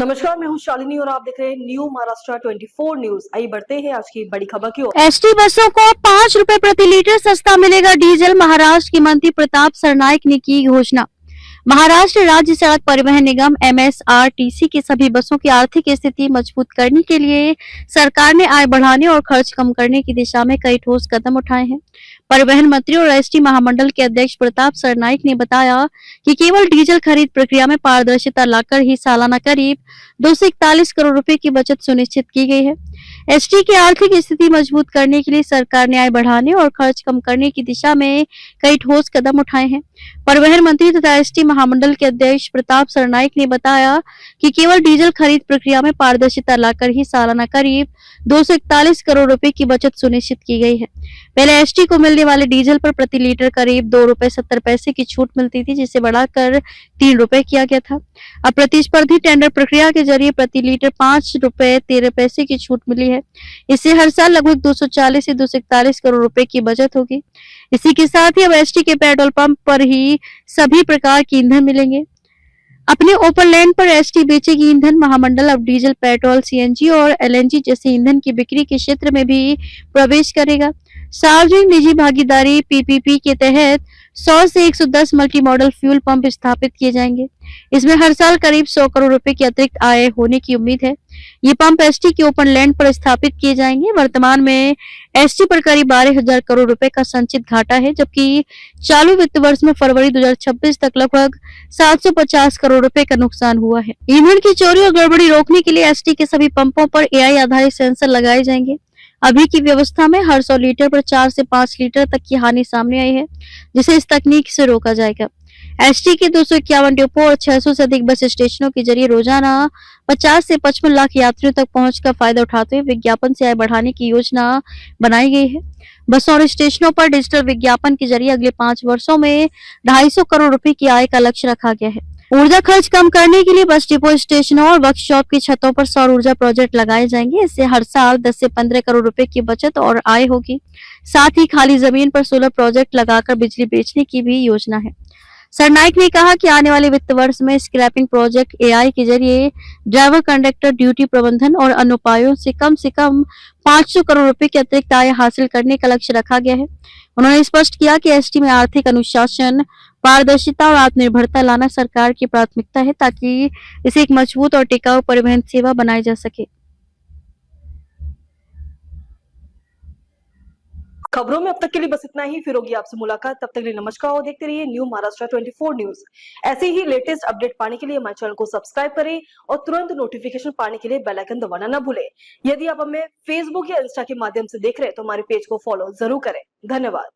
नमस्कार, मैं हूं शालिनी और आप देख रहे हैं न्यू महाराष्ट्र 24 न्यूज। आइए बढ़ते हैं आज की बड़ी खबर की ओर। एसटी बसों को 5 रुपए प्रति लीटर सस्ता मिलेगा डीजल। महाराष्ट्र के मंत्री प्रताप सरनाइक ने की घोषणा। महाराष्ट्र राज्य सड़क परिवहन निगम एमएसआरटीसी की सभी बसों की आर्थिक स्थिति मजबूत करने के लिए सरकार ने आय बढ़ाने और खर्च कम करने की दिशा में कई ठोस कदम उठाए हैं। परिवहन मंत्री और एसटी महामंडल के अध्यक्ष प्रताप सरनाइक ने बताया कि केवल डीजल खरीद प्रक्रिया में पारदर्शिता लाकर ही सालाना करीब 241 करोड़ रुपए की बचत सुनिश्चित की गई है। एसटी की आर्थिक स्थिति मजबूत करने के लिए सरकार ने आय बढ़ाने और खर्च कम करने की दिशा में कई ठोस कदम उठाए हैं। परिवहन मंत्री तथा एसटी महामंडल के अध्यक्ष प्रताप सरनाइक ने बताया कि केवल डीजल खरीद प्रक्रिया में पारदर्शिता लाकर ही सालाना करीब 241 करोड़ रुपए की बचत सुनिश्चित की गई है। पहले एसटी को मिलने वाले डीजल पर प्रति लीटर करीब 2 रुपए 70 पैसे की छूट मिलती थी, जिसे बढ़ाकर 3 रुपए किया गया था। अब प्रतिस्पर्धी टेंडर प्रक्रिया के जरिए प्रति लीटर 5 रुपए 13 पैसे की छूट मिली है। इससे हर साल लगभग 240 से 241 करोड़ रुपए की बचत होगी। इसी के साथ ही अब एसटी के पेट्रोल पंप पर ही सभी प्रकार के ईंधन मिलेंगे। अपने ओपन लैंड पर एसटी बेचेगी ईंधन। महामंडल अब डीजल, पेट्रोल, सीएनजी और एलएनजी जैसे ईंधन की बिक्री के क्षेत्र में भी प्रवेश करेगा। सार्वजनिक निजी भागीदारी पीपीपी के तहत 100 से 110 मल्टी मॉडल फ्यूल पंप स्थापित किए जाएंगे। इसमें हर साल करीब 100 करोड़ रुपए की अतिरिक्त आय होने की उम्मीद है। ये पंप एसटी के ओपन लैंड पर स्थापित किए जाएंगे। वर्तमान में एसटी पर करीब 12,000 करोड़ रुपए का संचित घाटा है, जबकि चालू वित्त वर्ष में फरवरी 2026 तक लगभग 750 करोड़ रुपए का नुकसान हुआ है। ईंधन की चोरी और गड़बड़ी रोकने के लिए एसटी के सभी पंपों पर एआई आधारित सेंसर लगाए जाएंगे। अभी की व्यवस्था में हर 100 लीटर पर 4 से 5 लीटर तक की हानि सामने आई है, जिसे इस तकनीक से रोका जाएगा। एसटी के 251 डिपो और 600 से अधिक बस स्टेशनों के जरिए रोजाना 50 से 55 लाख यात्रियों तक पहुंच का फायदा उठाते हुए विज्ञापन से आय बढ़ाने की योजना बनाई गई है। बसों और स्टेशनों पर डिजिटल विज्ञापन के जरिए अगले 5 वर्षों में 250 करोड़ रुपए की आय का लक्ष्य रखा गया है। ऊर्जा खर्च कम करने के लिए बस डिपो, स्टेशनों और वर्कशॉप की छतों पर सौर ऊर्जा प्रोजेक्ट लगाए जाएंगे। इससे हर साल 10 से 15 करोड़ रुपए की बचत और आय होगी। साथ ही खाली जमीन पर सोलर प्रोजेक्ट लगाकर बिजली बेचने की भी योजना है। सरनाइक ने कहा कि आने वाले वित्त वर्ष में स्क्रैपिंग प्रोजेक्ट, एआई के जरिए ड्राइवर कंडक्टर ड्यूटी प्रबंधन और अन्य उपायों से कम 500 करोड़ रुपए की अतिरिक्त आय हासिल करने का लक्ष्य रखा गया है। उन्होंने स्पष्ट किया कि एसटी में आर्थिक अनुशासन, पारदर्शिता और आत्मनिर्भरता लाना सरकार की प्राथमिकता है, ताकि इसे एक मजबूत और टिकाऊ परिवहन सेवा बनाई जा सके। खबरों में अब तक के लिए बस इतना ही। फिर होगी आपसे मुलाकात, तब तक के लिए नमस्कार और देखते रहिए न्यू महाराष्ट्र 24 न्यूज। ऐसे ही लेटेस्ट अपडेट पाने के लिए हमारे चैनल को सब्सक्राइब करें और तुरंत नोटिफिकेशन पाने के लिए बेल आइकन दबाना न भूलें। यदि आप हमें फेसबुक या इंस्टा के माध्यम से देख रहे हैं तो हमारे पेज को फॉलो जरूर करें। धन्यवाद।